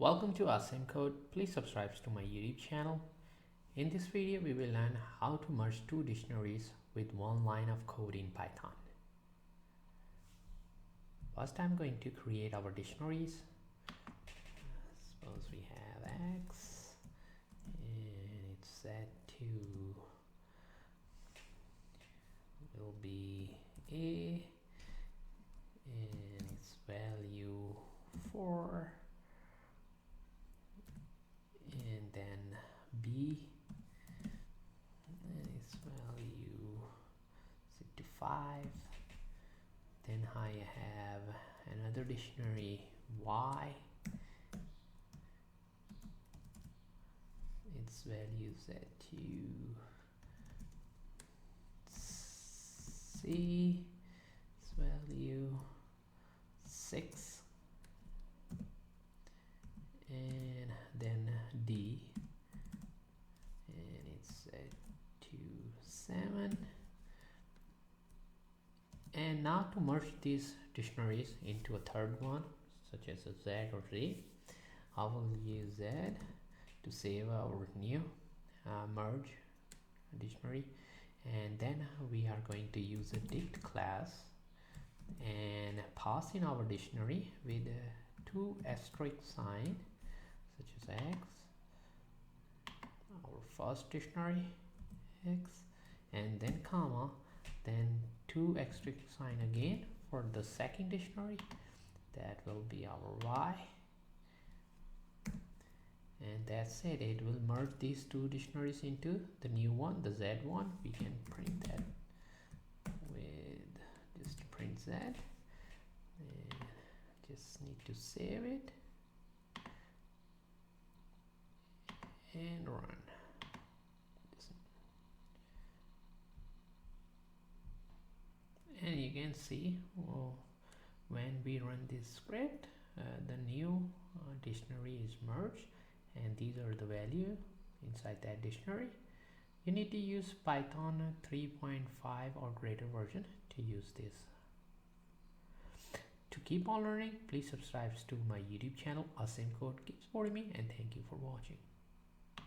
Welcome to Awesome Code. Please subscribe to my YouTube channel. In this video, we will learn how to merge two dictionaries with one line of code in Python. First, I'm going to create our dictionaries. Suppose we have X and it's set to will be A and its value 4. And then B and its value set to 5. Then I have another dictionary Y, its value set to C, its value 6. And then D and it's set to 7. And now to merge these dictionaries into a third one, such as a Z or Z, I will use Z to save our new merge dictionary, and then we are going to use a dict class and pass in our dictionary with two asterisk sign such as X, our first dictionary X, and then comma, then two asterisk sign again for the second dictionary, that will be our Y, and that's it. It will merge these two dictionaries into the new one, the Z one. We can print that with just print Z, and just need to save it and run. And you can see when we run this script, the new dictionary is merged, and these are the value inside that dictionary. You need to use Python 3.5 or greater version to use this. To keep on learning, please subscribe to my YouTube channel. Awesome Code. Keep supporting me, and thank you for watching.